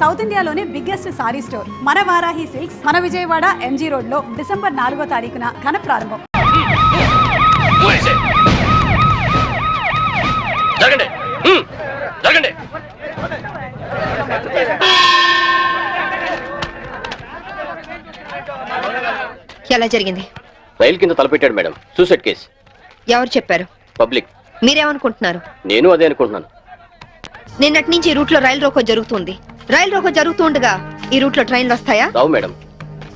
South ఇండియాలోనే biggest sorry store మన Varahi silks మన విజయవాడ ఎంజీ రోడ్ లో డిసెంబర్ 4వ తారీఖున ఘన ప్రారంభం. ఎలా జరిగింది? రైలు కింద తలపెట్టాడు మేడం. Suicide case. ఎవరు చెప్పారు? పబ్లిక్. మీరేమనుకుంటున్నారు? నేను అదే అనుకుంటున్నాను. నిన్నటి నుంచి ఈ రూట్ లో రైలు రోకో జరుగుతుంది. రైలు రోకో జరుగుతుండగా ఈ రూట్ లో ట్రైన్లు వస్తాయా? రావు మేడం.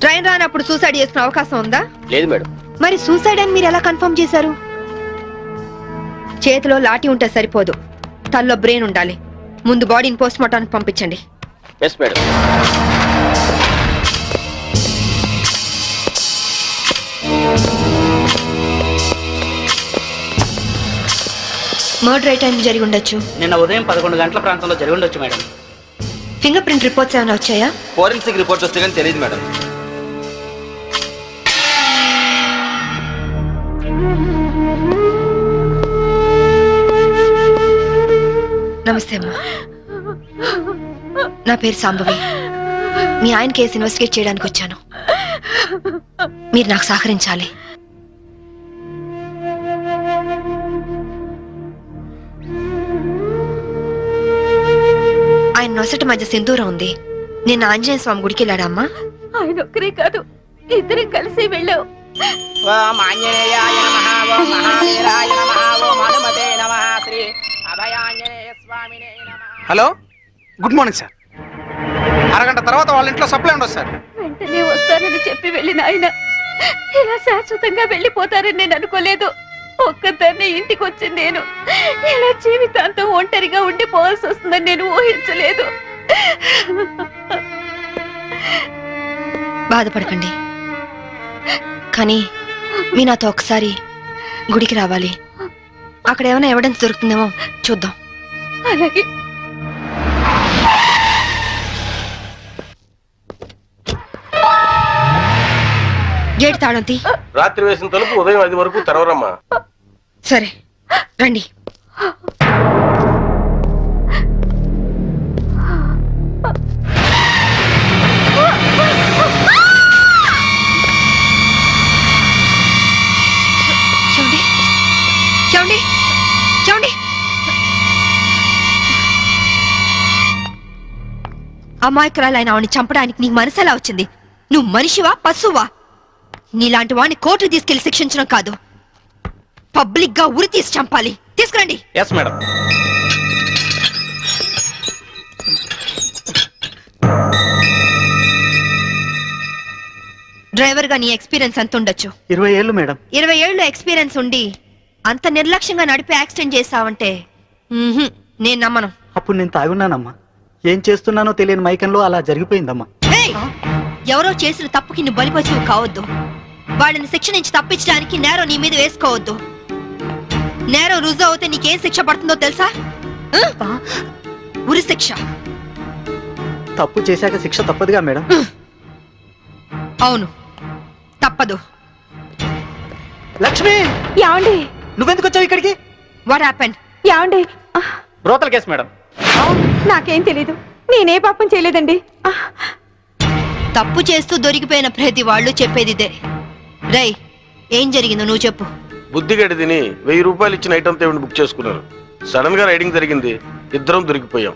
ట్రైన్ రానప్పుడు సూసైడ్ చేసుకునే అవకాశం ఉందా? లేదు మేడం. మరి సూసైడ్ అని మీరు ఎలా కన్ఫర్మ్ చేశారు? చేతిలో లాఠీ ఉంటే సరిపోదు, తల్లో బ్రెయిన్ ఉండాలి. ముందు బాడీని పోస్ట్ మార్టానికి పంపించండి. Yes madam. మర్డర్ ఏ టైం జరిగి ఉండొచ్చు? నిన్న ఉదయం 11 గంటల ప్రాంతంలో జరిగి ఉండొచ్చు మేడం. ఫింగర్ ప్రింట్ రిపోర్ట్స్ ఏమైనా వచ్చాయా? ఫోరెన్సిక్ రిపోర్ట్స్ వస్తే కానీ తెలియదు మేడం. నమస్తే అమ్మా, నా పేరు సాంబవి. మీ ఆయన కేసు ఇన్వెస్టిగేట్ చేయడానికి వచ్చాను. మీరు నాకు సహకరించాలి. ఆయన నొసటి మధ్య సింధూరం ఉంది. నిన్న ఆంజనేయ స్వామి గుడికి వెళ్ళాడమ్మా? ఆయన ఒక్కరే కాదు, ఇద్దరం కలిసి వెళ్ళాం. ఓం ఆంజనేయాయ నమః, ఓం మహావీరాయ నమః, ఓం హనుమతే నమః, శ్రీ అభయాంజనేయ స్వామినే నమః. Hello, good morning sir. అరగంట తర్వాత వాళ్ళ ఇంట్లో సప్లై ఉండదు సార్. వెంటనే వస్తానని చెప్పి వెళ్ళిన ఆయన ఇలా శాశ్వతంగా వెళ్ళిపోతారని నేను అనుకోలేదు. ఒక్కదాన్ని ఇంటికి వచ్చింది నేను ఇలా జీవితాంతం ఒంటరిగా ఉండిపోవాల్సి వస్తుందని నేను ఊహించలేదు. బాధపడకండి, కానీ మీ నాతో ఒకసారి గుడికి రావాలి. అక్కడ ఏమైనా ఎవిడెన్స్ దొరుకుతుందేమో చూద్దాం. అలాగే. గేట్ తాళం తీ. రాత్రి వేసిన తలుపు ఉదయం 5 వరకు తెరవరమ్మా. సరే రండి. చూడండి చూడండి చూడండి. అమాయకురాలైన ఆవిని చంపడానికి నీకు మనసు ఎలా వచ్చింది? నువ్వు మనిషివా పశువా? నీలాంటి వాడిని కోర్టు తీసుకెళ్లి శిక్షించడం కాదు, పబ్లిక్ గా ఉరి తీసి చంపాలి. తీసుకురండి. Yes madam. డ్రైవర్ గా నీ ఎక్స్పీరియన్స్ ఎంత ఉండొచ్చు? 20 ఏళ్ళు మేడం. 20 ఏళ్ళు ఎక్స్పీరియన్స్ ఉండి అంత నిర్లక్ష్యంగా నడిపి యాక్సిడెంట్ చేసావంటే నేను నమ్మను. అప్పుడు నేను తాగున్నానమ్మా. ఏం చేస్తున్నానో తెలియని మైకంలో అలా జరిగిపోయిందమ్మా. ఏయ్! ఎవరో చేసిన తప్పుకి నువ్వు బలిపశువు కావద్దు. వాళ్ళని శిక్ష నుంచి తప్పించడానికి నేరం నీ మీద వేసుకోవద్దు. నేరం రుజువు అవుతే నీకేం శిక్ష పడుతుందో తెలుసా? ఉరి శిక్ష. తప్పు చేశాక శిక్ష తప్పదుగా మేడం. అవును, తప్పదు. లక్ష్మి, యాండి నువ్వెందుకు వచ్చావు ఇక్కడికి? What happened? యాండి, బ్రోతల్ కేసు మేడం. నాకేం తెలీదు, నేనే పాపం చేయలేదండి. తప్పు చేస్తూ దొరికిపోయిన ప్రతి వాళ్ళు చెప్పేది ఇదే. రై, ఏం జరిగిందో నువ్వు చెప్పు. బుద్ధిగడి తిని 1000 రూపాయలు ఇచ్చిన ఐటమ్ తేవిని బుక్ చేసుకున్నారు. సడన్ గా రైడింగ్ జరిగింది, ఇద్దరం దొరికిపోయాం.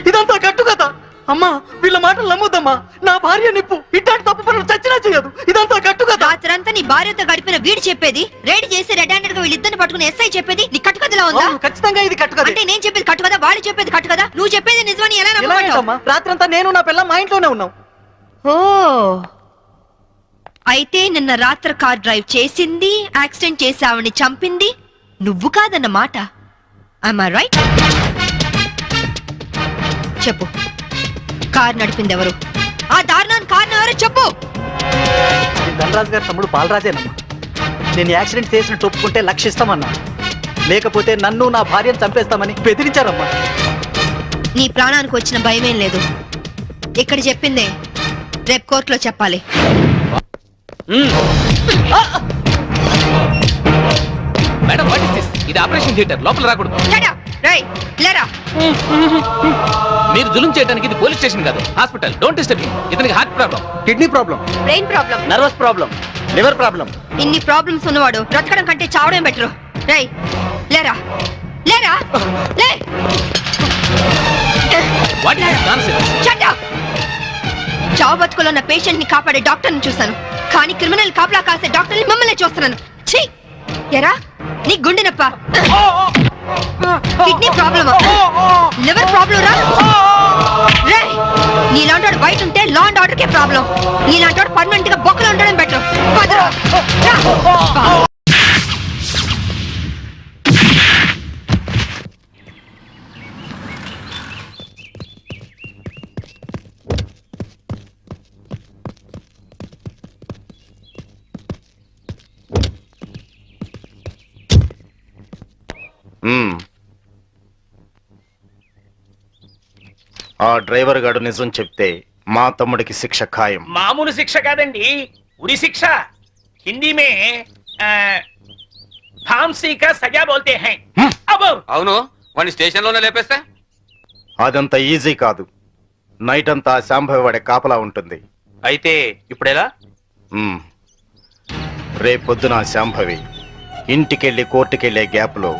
ఇదంతా కట్టు కదా అమ్మా. వీళ్ళ మాటలు నమ్మొద్దమ్మా. నా భార్య నిప్పు ఇట్లాంటి తప్పు పనులు చచ్చినా చేయదు. ఇదంతా కట్టు కదా. రాత్రంతా నీ భార్యతో గడిపిన వీడు చెప్పేది, రైడ్ చేసి రెడ్ హ్యాండెడ్ గా వీళ్ళిద్దరిని పట్టుకుని ఎస్ఐ చెప్పేది నీ కట్టుకథలా ఉందా? ఖచ్చితంగా ఇది కట్టు కదా. అంటే నేను చెప్పేది కట్టు కదా, వాళ్ళు చెప్పేది కట్టు కదా. నువ్వు చెప్పేది నిజమని ఎలా నమ్ముకుంటావు? రాత్రంతా నేను నా పిల్ల మా ఇంట్లోనే ఉన్నాం. ఓ, అయితే నిన్న రాత్రి కార్ డ్రైవ్ చేసింది, యాక్సిడెంట్ చేసావని చంపింది నువ్వు కాదన్న మాట. I'm I right? చెప్పు, కార్ నడిపింది ఎవరు? ఆ దారుణాన్ని కారణం ఎవరో చెప్పు. ధనరాజు గారి తమ్ముడు బాలరాజేనమ్మా. నేను యాక్సిడెంట్ చేసినట్టు ఒప్పుకుంటే లక్షిస్తామన్నా, లేకపోతే నన్ను నా భార్యను చంపేస్తామని బెదిరించారమ్మా. నీ ప్రాణానికి వచ్చిన భయమేం లేదు. ఇక్కడ చెప్పిందే రేపు కోర్టులో చెప్పాలి. Madam, what is this? ఇది ఆపరేషన్ థియేటర్, లోపల రాకూడదు. Shut up! రేయ్ లేరా. మీరు జులుం చేయడానికి ఇది పోలీస్ స్టేషన్ కాదు, హాస్పిటల్. Don't disturb me. ఇతనికి heart problem, kidney problem, brain problem, nervous problem, liver problem. ఇన్ని ప్రాబ్లమ్స్ ఉన్నవాడు బ్రతకడం కంటే చావడం బెటరు. రేయ్ లేరా లేరా లే. What is nonsense? Shut up! చావు బతుకులో ఉన్న పేషెంట్ ని కాపాడే డాక్టర్ ని చూస్తాను, కానీ క్రిమినల్ కాపలా కాసే డాక్టర్ ని మిమ్మల్ని చూస్తున్నాను. ఛీ! ఎరా నీ గుండె నొప్ప, కిడ్నీ ప్రాబ్లమా, లివర్ ప్రాబ్లం రా. రేయ్ నీలాంటి బయట ఉంటే law and order K problem. నీలాంటి పర్మనెంట్ గా బొక్కలో ఉండడం బెటర్. ఆ డ్రైవర్ గాడు నిజం చెప్తే మా తమ్ముడికి శిక్ష ఖాయం. మామూలు శిక్ష కాదండి, ఉరి శిక్ష. హిందీ మే फांसी का सजा बोलते हैं. అవును, వాడిని స్టేషన్ లోనే లేపేస్తే అదంత ఈజీ కాదు. నైట్ అంతా శాంభవి వాడే కాపలా ఉంటుంది. అయితే ఇప్పుడెలా? రేపొద్దున శాంభవి ఇంటికెళ్ళి కోర్టుకెళ్లే గ్యాప్ లో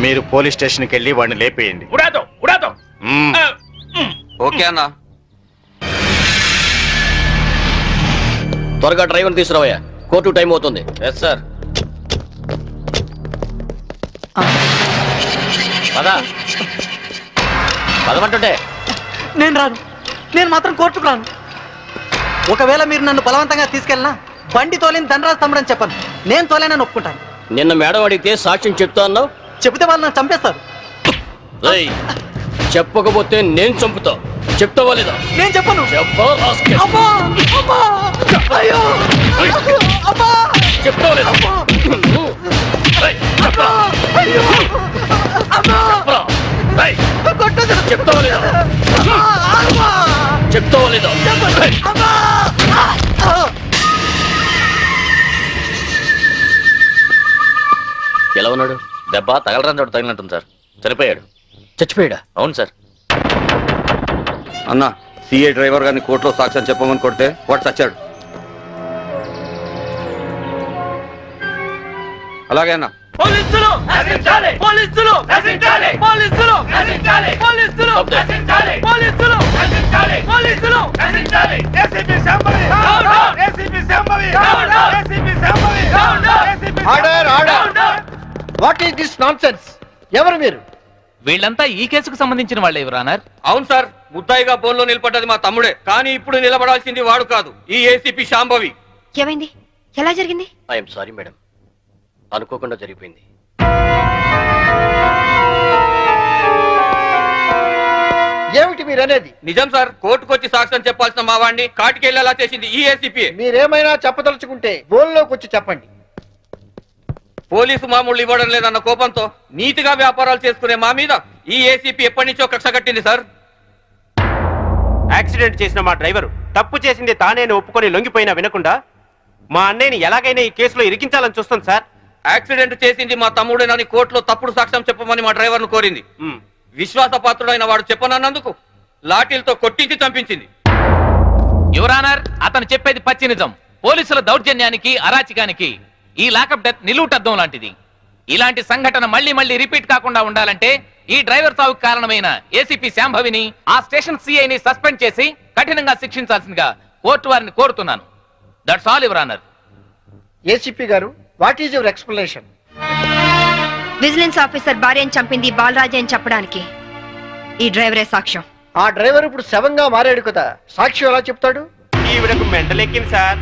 మీరు పోలీస్ స్టేషన్కి వెళ్ళి వాడిని లేపేయండి. ఉడాదో ఉడాదో. ఓకే అన్నా. త్వరగా డ్రైవర్ తీసుకురావయ్యా, కోర్టు టైం అవుతుంది. Yes sir. పదా పదమంటుంటే. నేను రాను, నేను మాత్రం కోర్టుకు రాను. ఒకవేళ మీరు నన్ను బలవంతంగా తీసుకెళ్ళినా బండి తోలేని ధనరాజు తమ్ముడు అని చెప్పను. నేను తోలేనని ఒప్పుకుంటాను. నిన్న మేడం అడిగితే సాక్ష్యం చెప్తా అన్నావు. చెబితే వాళ్ళు నన్ను చంపేస్తారు. రేయ్, చెప్పకపోతే నేను చంపుతా. చెప్తావా లేదా? నేను చెప్పను. చెప్పా రాస్కెల్. అమ్మా! అమ్మా! అయ్యో! అమ్మా! చెప్తావా లేదా? రేయ్, చెప్పరా. అయ్యో! అమ్మా! చెప్పరా. రేయ్, కొట్టొద్దు. చెప్తావా లేదా? అమ్మా! చెప్తావా లేదా? రేయ్. అమ్మా! ఎలా ఉన్నాడు? దెబ్బ తగలరాని చోట తగిలినట్టుంది సార్. చనిపోయాడు. చచ్చిపోయాడా? అవును సార్. అన్న, సిఏ డ్రైవర్ గారిని కోర్టులో సాక్ష్యం చెప్పమని కొడితే వాడు చచ్చాడు. అలాగే అన్న. పోలీసులు నశించాలి, పోలీసులు నశించాలి, పోలీసులు నశించాలి, పోలీసులు నశించాలి, పోలీసులు నశించాలి, పోలీసులు నశించాలి. ACP Shambhavi down down, ACP Shambhavi down down, ACP Shambhavi down down, ACP order order. What is this nonsense? ఎవరు మీరు? వీళ్ళంతా ఈ కేసుకు సంబంధించిన వాళ్ళే యువరానర్. అవును సార్, ముద్దాయిగా బోన్లో నిలబడ్డది మా తమ్ముడే. కానీ ఇప్పుడు నిలబడాల్సింది వాడు కాదు, ఈ ఏసీపీ శాంభవి. ఏమైంది? ఎలా జరిగింది? ఐఎమ్ సారీ మేడం, అనుకోకుండా జరిగిపోయింది. ఏమిటి మీరు అనేది? నిజం సార్, కోర్టుకు వచ్చి సాక్ష్యం చెప్పాల్సిన మా వాడిని కాటికెళ్ళేలా చేసింది ఈ ఏసీపీ. మీరేమైనా చెప్పదలుచుకుంటే బోన్లోకి వచ్చి చెప్పండి. పోలీసు మామూలు ఇవ్వడం లేదన్న కోపంతో నీతిగా వ్యాపారాలు చేసుకునే మా మీద ఈ ఏసీపీ ఎప్పటి నుంచో కక్ష కట్టింది సార్. యాక్సిడెంట్ చేసిన మా డ్రైవరు తప్పు చేసింది తానేని ఒప్పుకొని లొంగిపోయినా వినకుండా మా అన్నయ్యని ఎలాగైనా ఈ కేసులో ఇరికించాలని చూస్తుంది సార్. యాక్సిడెంట్ చేసింది మా తమ్ముడేనని కోర్టులో తప్పుడు సాక్ష్యం చెప్పమని మా డ్రైవర్ ను కోరింది. విశ్వాసపాత్రుడైన వాడు చెప్పనన్నందుకు లాఠీలతో కొట్టించి చంపించింది. యువరానర్, అతను చెప్పేది పచ్చి నిజం. పోలీసుల దౌర్జన్యానికి, అరాచకానికి ఈ లాకప్ డెత్ నిలువుటద్దం లాంటిది. ఇలాంటి సంఘటన మళ్ళీ మళ్ళీ రిపీట్ కాకుండా ఉండాలంటే ఈ డ్రైవర్ సావుకు కారణమైన ఏసీపీ శాంభవిని, ఆ స్టేషన్ సిఐని సస్పెండ్ చేసి కఠినంగా శిక్షించాల్సిందిగా కోర్టు వారిని కోరుతున్నాను. That's all your honour. ACP గారు, what is your explanation? Vigilance officer భార్యను చంపింది బాలరాజే అని చెప్పడానికి ఈ డ్రైవరే సాక్ష్యం. ఆ డ్రైవర్ ఇప్పుడు శవంగా మారాడు కదా, సాక్షి ఎలా చెప్తాడు? ఈవిడకు మెంటలెక్కింది సార్.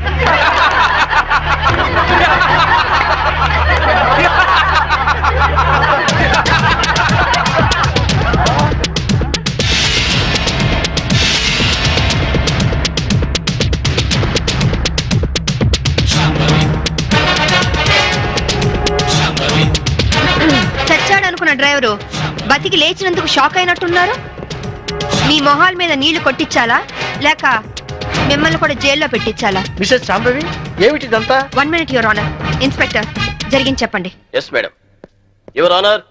చచ్చాడనుకున్న డ్రైవరు బతికి లేచినందుకు షాక్ అయినట్టున్నారు. మీ మొహాల మీద నీళ్లు కొట్టించాలా, లేక మిమ్మల్ని కూడా జైల్లో పెట్టించాలా? మిసెస్ శాంభవి, ఏమిటిదంతా? 1 minute యువర్ ఆనర్. ఇన్స్పెక్టర్, జరిగింది చెప్పండి. Yes madam. యువర్ ఆనర్,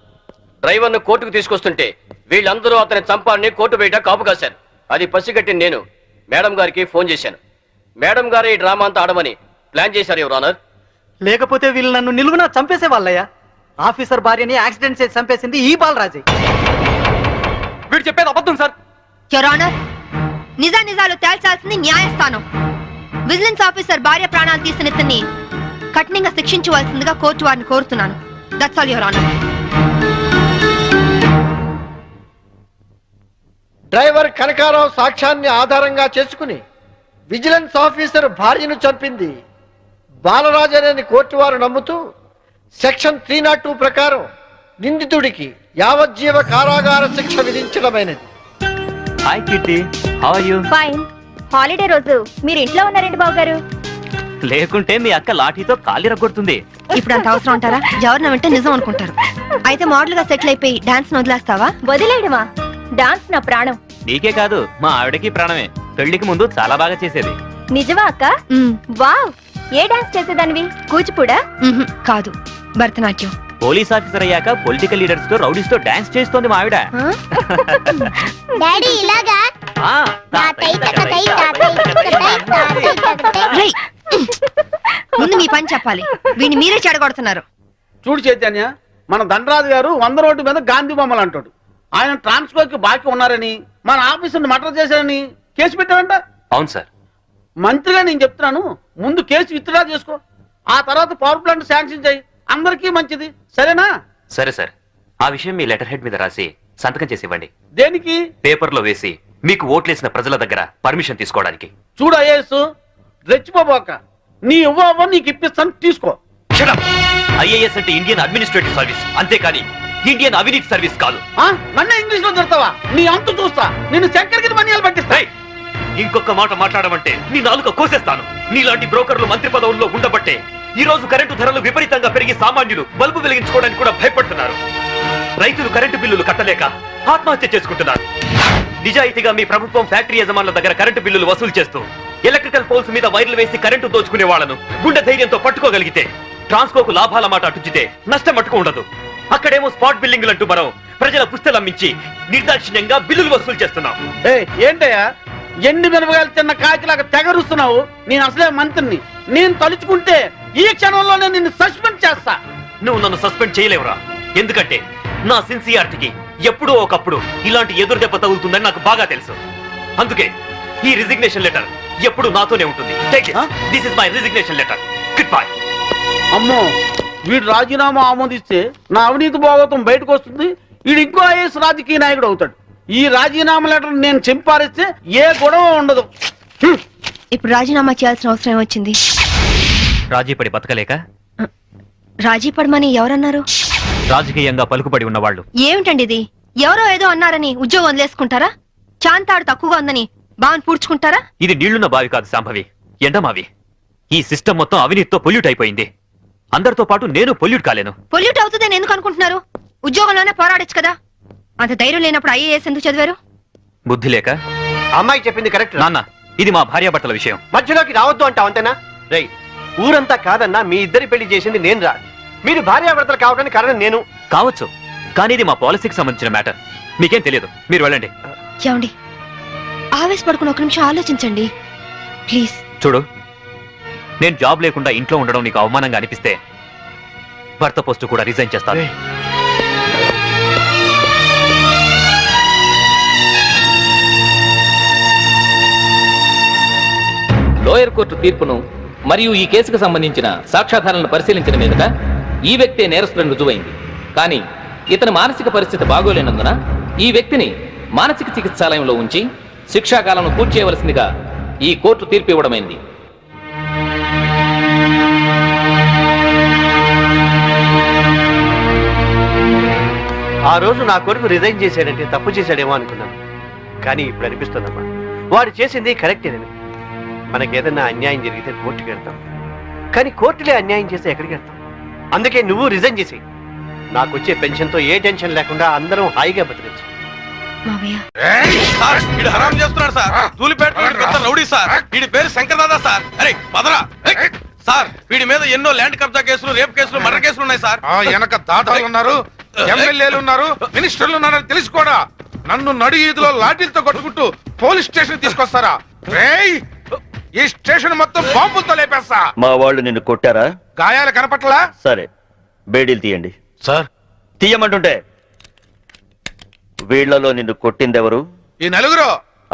డ్రైవర్ను కోర్టుకు తీసుకొస్తుంటే వీళ్ళందరూ అతని చంపాలని కోర్టు బయట కాపు కాశారు. అది పసిగట్టి నేను మేడం గారికి ఫోన్ చేశాను. మేడం గారు ఈ డ్రామా అంతా ఆడమని ప్లాన్ చేశారు యువర్ ఆనర్. లేకపోతే వీళ్ళు నన్ను నిలువున చంపేసే వాళ్ళయ్యా. ఆఫీసర్ భార్యని యాక్సిడెంట్ చేసి చంపేసింది ఈ బాలరాజే. వీడు చెప్పేది అబద్ధం సార్. యువర్ ఆనర్, నిజాలు తేల్చాల్సింది న్యాయస్థానం. విజిలెన్స్ ఆఫీసర్ భార్య ప్రాణాలు తీసిన ఇతన్ని కఠినంగా శిక్షించవలసిందిగా కోర్టు వారిని కోరుతున్నాను. That's all your honour. Driver Kanakarao సాక్ష్యాన్ని ఆధారంగా చేసుకుని విజిలెన్స్ ఆఫీసర్ భార్యను చంపింది బాలరాజనేని కోర్టు వారు నమ్ముతూ సెక్షన్ 302 ప్రకారం నిందితుడికి యావజ్జీవ కారాగార శిక్ష విధించడమైనది. Hi Kitty, how are you? Fine. Holiday రోజు మీరు ఇంట్లో ఉన్నారండి బాబు గారు. లేకుంటే మీ అక్క లాఠీతో కాలి రగొడుతుంది. ఇప్పుడు అంత అవసరం అంటారా? ఎవరిన వింటే నిజం అనుకుంటారు. అయితే మోడల్ గా సెటిల్ అయిపోయి డాన్స్ వదిలేస్తావా? వదిలేయడమా? డాన్స్ నా ప్రాణం. నీకే కాదు, మా ఆవిడకి ప్రాణమే. పెళ్లికి ముందు చాలా బాగా చేసేది. నిజమా అక్క? వావ్, ఏ డాన్స్ చేసేదానివి? కూచిపూడా? కాదు, భరతనాట్యం. పోలీస్ ఆఫీసర్ అయ్యాక పొలిటికల్ లీడర్స్ తో రౌడీస్ తో డాన్స్ చేస్తోంది మా ఆవిడ. డాడీ ఇలాగా? రేయ్, ముందు మీ పని చెప్పాలి. వీడిని మీరే చెడగొడుతున్నారు. చూడు చైతన్య, మన దండరాజు గారు 100 రోడ్డు మీద గాంధీ బొమ్మలు అంటాడు. ఆయన ట్రాన్స్ఫర్ కి బాకీ ఉన్నారని, మన ఆఫీసుని మర్డర్ చేశారని కేసు పెట్టారంట. అవును సార్. మంత్రిగా నేను చెప్తున్నాను, ముందు కేసు విత్డ్రా చేసుకో, ఆ తర్వాత పవర్ ప్లాంట్ శాంక్షన్ చేయి. అందరికీ మంచిది, సరేనా? సరే సార్, ఆ విషయం మీ లెటర్ హెడ్ మీద రాసి సంతకం చేసి ఇవ్వండి. దేనికి? పేపర్ లో వేసి మీకు ఓట్లేసిన ప్రజల దగ్గర పర్మిషన్ తీసుకోవడానికి. చూడు ఐఏఎస్, రెచ్చిపోబోక, నీ ఇవ్వ నీకు ఇప్పిస్తాను, తీసుకో. ఐఏఎస్ అంటే ఇండియన్ అడ్మినిస్ట్రేటివ్ సర్వీస్, అంతేకాని ఇండియన్ అవినీతి సర్వీస్ కాదు. నన్ను ఇంగ్లీష్ లో తిడతావా? నీ అంతు చూస్తా, నిన్ను చక్కెరకి మనియాలు పట్టిస్తాయి. ఇంకొక మాట మాట్లాడమంటే నీ నాలుక కోసేస్తాను. నీలాంటి బ్రోకర్లు మంత్రి పదవుల్లో ఉండబట్టే ఈ రోజు కరెంటు ధరలు విపరీతంగా పెరిగి సామాన్యులు బల్బు వెలిగించుకోవడానికి కూడా భయపడుతున్నారు. రైతులు కరెంటు బిల్లులు కట్టలేక ఆత్మహత్య చేసుకుంటున్నారు. నిజాయితీగా మీ ప్రభుత్వం ఫ్యాక్టరీ యజమానుల దగ్గర కరెంటు బిల్లులు వసూలు చేస్తూ ఎలక్ట్రికల్ పోల్స్ మీద వైర్లు వేసి కరెంటు దోచుకునే వాళ్లను గుండె ధైర్యంతో పట్టుకోగలిగితే ట్రాన్స్కోకు లాభాల మాట అటుచితే నష్టం మట్టుకు ఉండదు. అక్కడేమో స్పాట్ బిల్లింగ్లు అంటూ మనం ప్రజల పుస్తలమ్మించి నిర్దాక్షిణ్యంగా బిల్లులు వసూలు చేస్తున్నాం. ఏంటయ్యా ఎండి మిరపకాయలు తిన్న కాకిలాగా తెగరుస్తున్నావు? నేను అసలే మంత్రిని, నేను తలుచుకుంటే ఈ క్షణంలోనే నిన్ను సస్పెండ్ చేస్తా. నువ్వు నన్ను సస్పెండ్ చేయలేవురా, ఎందుకంటే నా సిన్సియారిటీకి ఎప్పుడో ఒకప్పుడు ఇలాంటి ఎదురు దెబ్బ తగులుతుందని నాకు బాగా తెలుసు. అందుకే ఈ రిజిగ్నేషన్ లెటర్ ఎప్పుడు నాతోనే ఉంటుంది. This is my resignation letter. Good bye. అమ్మో, వీడు రాజీనామా ఆమోదిస్తే నా అవినీతి భాగవతం బయటకు వస్తుంది. వీడు ఇంకో ఐఏఎస్ రాజకీయ నాయకుడు అవుతాడు. ఈ రాజీనామా లెటర్ నేను చింపారిస్తే ఏ గొడవ ఉండదు. ఇప్పుడు రాజీనామా చేయాల్సిన అవసరం ఏమొచ్చింది? రాజీపడి బతకలేక? రాజీ పడమని ఎవరన్నారు? రాజకీయంగా పలుకుబడి ఉన్నవాళ్ళు. ఏమిటండి ఇది? ఎవరో ఏదో అన్నారని ఉద్యోగం వదిలేసుకుంటారా? చాంతాడు తక్కువగా ఉందని బావని పూడ్చుకుంటారా? ఇది నీళ్లున్న బావి కాదు శాంభవి, ఎండమావి. ఈ సిస్టమ్ మొత్తం అవినీతితో పొల్యూట్ అయిపోయింది. అందరితో పాటు నేను పొల్యూట్ కాలేను. పొల్యూట్ అవుతుందని ఎందుకు అనుకుంటున్నారు? ఉద్యోగంలోనే పోరాడొచ్చు కదా. అంత ధైర్యం లేనప్పుడు ఐఏఎస్ ఎందుకు చదివారు? బుద్ధి లేక. అమ్మాయి చెప్పింది కరెక్ట్ నాన్న, ఇది మా భార్యాభర్తల విషయం. మధ్యలోకి రావద్దు అంటావు, అంతేనా? రై, ఊరంతా కాదన్నా మీ ఇద్దరి పెళ్లి చేసింది నేను రా. మీరు భార్యాభర్తలు కావడానికి కారణం నేను కావచ్చు, కానీ ఇది మా పాలసీకి సంబంధించిన మ్యాటర్. మీకేం తెలియదు, మీరు వెళ్ళండి. ఏమండి, ఆవేశపడుకుని ఒక నిమిషం ఆలోచించండి ప్లీజ్. చూడు, నేను జాబ్ లేకుండా ఇంట్లో ఉండడం నీకు అవమానంగా అనిపిస్తే భర్త పోస్టు కూడా రిజైన్ చేస్తాను. లోయర్ కోర్టు తీర్పును మరియు ఈ కేసుకు సంబంధించిన సాక్ష్యాధారాలను పరిశీలించిన మీదట ఈ వ్యక్తే నేరస్తులను రుజువైంది. కానీ ఇతని మానసిక పరిస్థితి బాగోలేనందున ఈ వ్యక్తిని మానసిక చికిత్సాలయంలో ఉంచి శిక్షాకాలను పూర్తి చేయవలసిందిగా ఈ కోర్టు తీర్పు ఇవ్వడమైంది. ఆ రోజు నా కొడుకు రిజైన్ చేశాడంటే తప్పు చేశాడేమో అనుకున్నాను. కానీ ఇప్పుడు అనిపిస్తుందమ్మా, వాడు చేసింది కరెక్టేనని. మనకేదన్నా అన్యాయం జరిగితే కోర్టుకి వెళ్తాం, కానీ కోర్టులే అన్యాయం చేస్తే ఎక్కడికి వెళ్తాం? అందుకే నువ్వు రిజైన్ చేసి నాకు వచ్చే పెన్షన్తో ఏ టెన్షన్ లేకుండా అందరం హాయిగా బతికచ్చు. హరాం చేస్తున్నాడు సార్. Dhoolpet rowdy sir. వీడి పేరు శంకర్ దాదా సార్. అరే పదరా సార్. వీడి మీద ఎన్నో ల్యాండ్ కబ్జా కేసులు, రేప్ కేసులు, మర్డర్ కేసులు ఉన్నాయి సార్. వెనక దాదాలు ఉన్నారు, ఎమ్మెల్యేలు ఉన్నారు, మినిస్టర్లు ఉన్నారని తెలిసి కూడా నన్ను నడి ఈదులో లాఠీలతో కొట్టుకుంటూ పోలీస్ స్టేషన్ తీసుకొస్తారా? రేయ్, ఈ స్టేషన్ మొత్తం బాంబులతో లేపేస్తా. మా వాళ్ళు నిన్ను కొట్టారా? గాయాలు కనపట్లా? సరే, బేడీలు తీయండి. సార్ తీయమంటుంటే వీళ్లలో నిన్ను కొట్టిందెవరు? ఈ నలుగురు.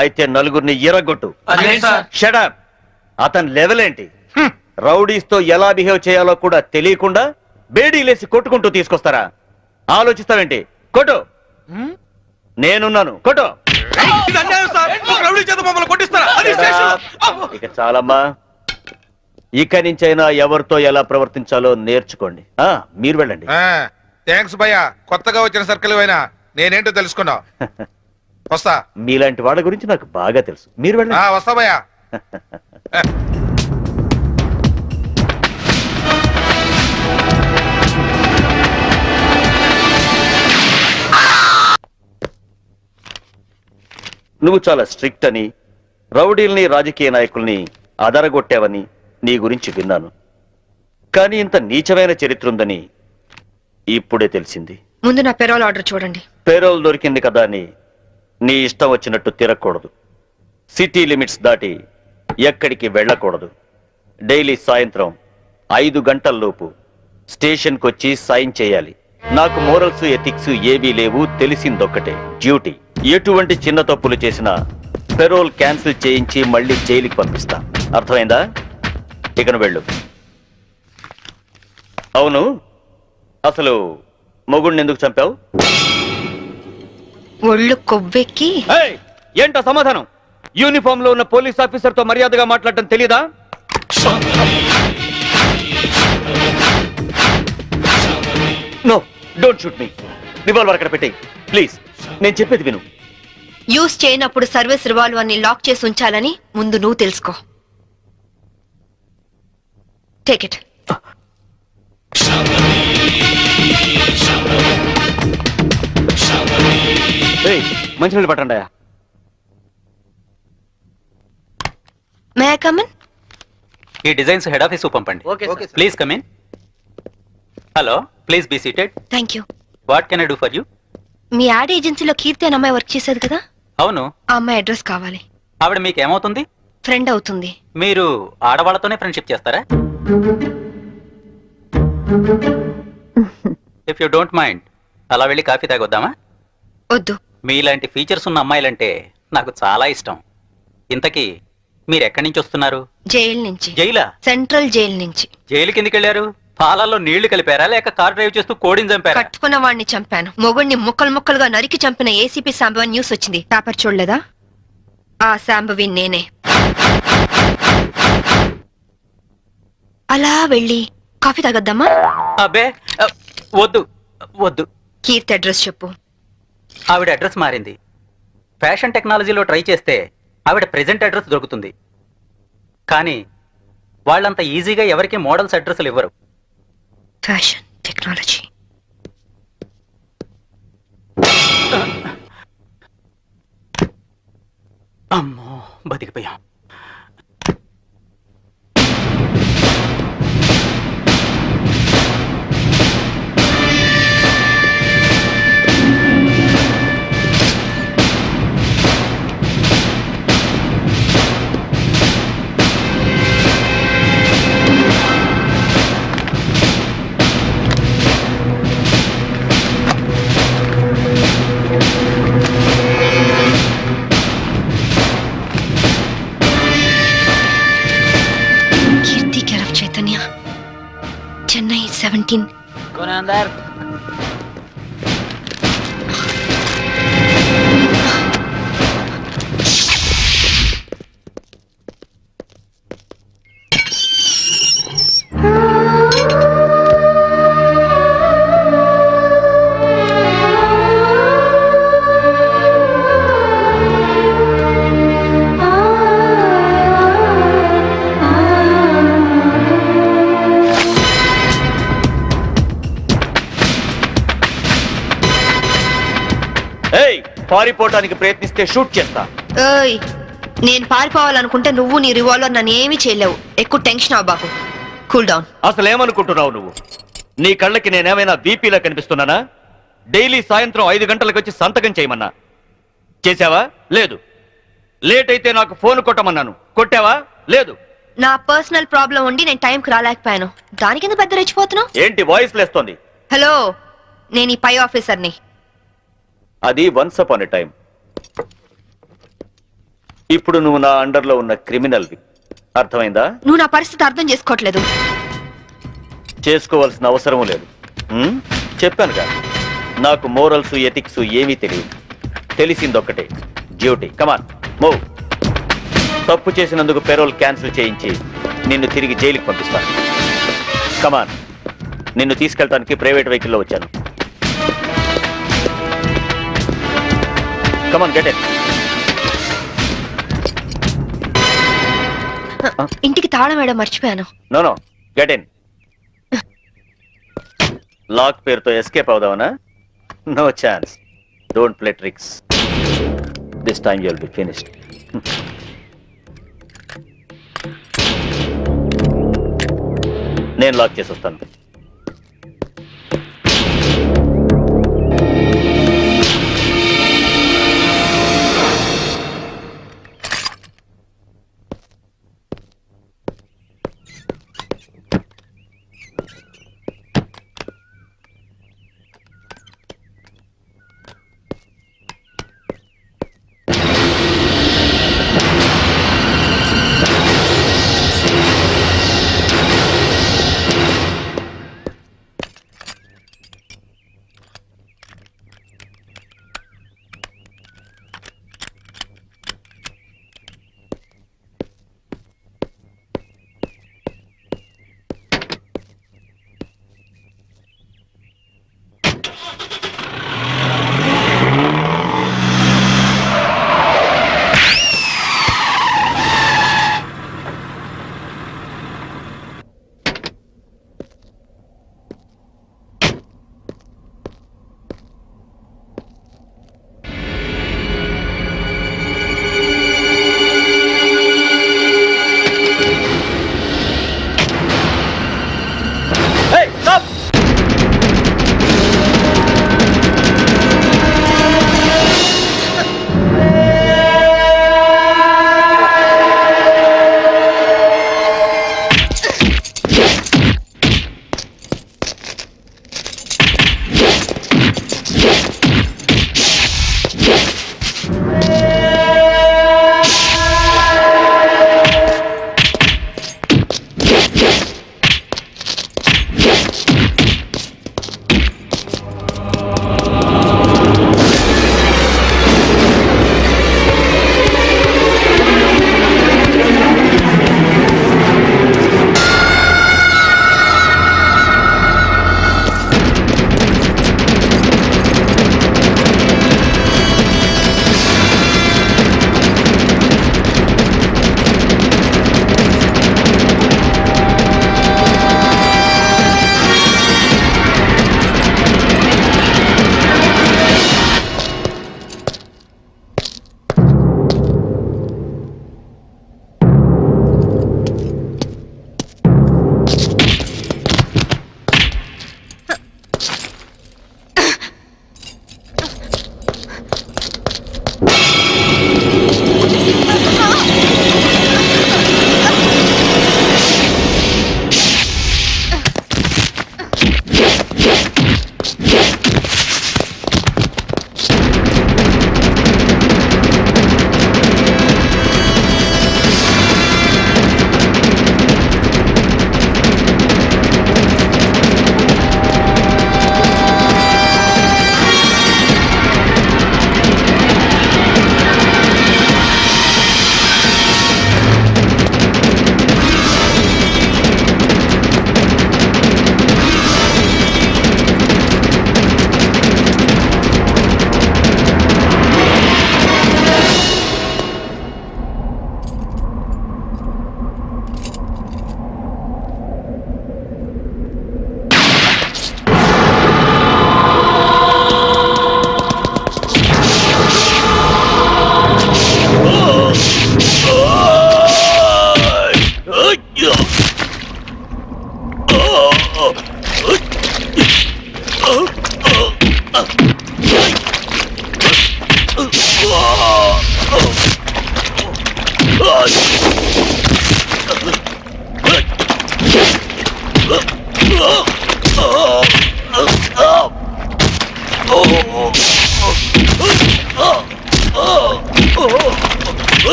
అయితే నలుగురిని ఎరగొట్టు. Shut up. అతని లెవెల్ ఏంటి? రౌడీస్తో ఎలా బిహేవ్ చేయాలో కూడా తెలియకుండా బేడీలేసి కొట్టుకుంటూ తీసుకొస్తారా? ఆలోచిస్తావేంటి? కొట్టు. నేనున్నాను, కొట్టు. ఇక చాలమ్మా. ఇక నుంచైనా ఎవరితో ఎలా ప్రవర్తించాలో నేర్చుకోండి. మీరు వెళ్ళండి. థ్యాంక్స్ భయ్యా, కొత్తగా వచ్చిన సర్కిల్ అయినా నేనేంటో తెలుసుకున్నావు. వస్తా. మీలాంటి వాళ్ళ గురించి నాకు బాగా తెలుసు. మీరు వెళ్ళండి. వస్తా భయ్యా. నువ్వు చాలా స్ట్రిక్ట్ అని, రౌడీల్ని రాజకీయ నాయకుల్ని అదరగొట్టావని నీ గురించి విన్నాను. కానీ ఇంత నీచమైన చరిత్ర ఉందని ఇప్పుడే తెలిసింది. ముందు నా పెరోల్ ఆర్డర్ చూడండి. పేరోల్ దొరికింది కదా అని నీ ఇష్టం వచ్చినట్టు తిరగకూడదు. సిటీ లిమిట్స్ దాటి ఎక్కడికి వెళ్ళకూడదు. డైలీ సాయంత్రం 5 గంటల్లోపు స్టేషన్కి వచ్చి సైన్ చేయాలి. నాకు మోరల్స్ ఎథిక్స్ ఏవీ లేవు. తెలిసిందొక్కటే, డ్యూటీ. ఎటువంటి చిన్న తప్పులు చేసినా పెరోల్ క్యాన్సిల్ చేయించి మళ్ళీ జైలుకి పంపిస్తా. అర్థమైందా? ఇకను వెళ్ళు. అవును, అసలు మొగుడిని ఎందుకు చంపావు? ఒళ్ళు కొవ్వెక్కి. ఏంటో సమాధానం? యూనిఫామ్ లో ఉన్న పోలీస్ ఆఫీసర్ తో మర్యాదగా మాట్లాడటం తెలీదా? No, don't shoot me. Revolver అక్కడ పెట్టేయ్ ప్లీజ్. నేను చెప్పేది విను. యూజ్ చేయనప్పుడు సర్వీస్ రివాల్వర్ ని లాక్ చేసి ఉంచాలని ముందు నువ్వు తెలుసుకో. Take it. మంచినీళ్ళు పట్టండి. May I come in? ఈ డిజైన్స్ హెడ్ ఆఫీస్ పంపండి. Please come in. Hello, please be seated. Thank you. What can I do for you? మీ యాడ్ ఏజెన్సీలో కీర్తి అనే అమ్మాయి వర్క్ చేసేది కదా? అవును. ఆ అమ్మాయి అడ్రస్ కావాలి. ఆవిడ మీకు ఏమవుతుంది? ఫ్రెండ్ అవుతుంది. మీరు ఆడవాళ్లతోనే ఫ్రెండ్షిప్ చేస్తారా? ఇఫ్ యూ డోంట్ మైండ్, అలా వెళ్ళి కాఫీ తాగొద్దామా? వద్దు. మీలాంటి ఫీచర్స్ ఉన్న అమ్మాయిలంటే నాకు చాలా ఇష్టం. ఇంతకీ మీరు ఎక్కడి నుంచి వస్తున్నారు? జైలు నుంచి. జైలా? సెంట్రల్ జైలు నుంచి. జైలు కిందకి వెళ్ళారు? పాలల్లో నీళ్లు కలిపారా లేక కార్ డ్రైవ్ చేస్తూ కోడిని చంపారా? కట్టుకున్న వాడిని చంపాను. మొగుడిని ముక్కలు ముక్కలుగా నరికి చంపిన ఏసీపీ శాంభవి న్యూస్ వచ్చింది. పేపర్ చూడలేదా? ఆ శాంభవి నేనే. అలా వెళ్ళి కాఫీ తాగొద్దామా? అబ్బే వద్దు వద్దు. కీర్తి అడ్రస్ చెప్పు. ఆవిడ అడ్రస్ మారింది. ఫ్యాషన్ టెక్నాలజీలో ట్రై చేస్తే ఆవిడ ప్రెజెంట్ అడ్రస్ దొరుకుతుంది. కానీ వాళ్ళంత ఈజీగా ఎవరికి మోడల్స్ అడ్రస్లు ఇవ్వరు. Fashion technology. అమ్మో, బతికిపోయాం. కీర్తి కేర్ ఆఫ్ చైతన్య, చెన్నై 17. పారిపోవటానికి ప్రయత్నిస్తే షూట్ చేస్తా. ఏయ్, నేను పారిపోవాలనుకుంటే నువ్వు నీ రివాల్వర్ నన్ను ఏమీ చేయలేవు. ఎక్కువ టెన్షన్ అవ్వబాకు. Cool down. అసలు ఏమనుకుంటున్నావు నువ్వు? నీ కళ్ళకి నేనేమైనా బీపీలా కనిపిస్తున్నానా? డైలీ సాయంత్రం 5 గంటలకు వచ్చి సంతకం చేయమన్నా. చేశావా? లేదు. లేట్ అయితే నాకు ఫోన్ కొట్టమన్నాను. కొట్టావా? లేదు. నా పర్సనల్ ప్రాబ్లం ఉండి నేను టైంకి రాలేకపోయాను. దానికి ఎందుకు పెద్ద రెచ్చిపోతున్నావు? ఏంటి వాయిస్ లేస్తోంది? హలో, నేను ఈ పై ఆఫీసర్ని. అది వన్స్ అపాన్ ఎ టైం. ఇప్పుడు నువ్వు నా అండర్లో ఉన్న క్రిమినల్వి. అర్థమైందా? నువ్వు నా పరిస్థితి అర్థం చేసుకోవట్లేదు. చేసుకోవాల్సిన అవసరం లేదు. చెప్పానుగా, నాకు మోరల్స్ ఎథిక్స్ ఏమీ తెలియదు. తెలిసిందొక్కటే, డ్యూటీ. Come on move. తప్పు చేసినందుకు పెరోల్ క్యాన్సిల్ చేయించి నిన్ను తిరిగి జైలుకి పంపిస్తాను. కమాన్. నిన్ను తీసుకెళ్ళడానికి ప్రైవేట్ వెహికల్లో వచ్చాను. Come on, get it. ఇంటికి తాళం వేయడం మర్చిపోయాను. No get in. లాక్ పేరుతో ఎస్కేప్ అవుదామనా? No chance. Don't play tricks. This time you will be finished. నేను లాక్ చేసి వస్తాను.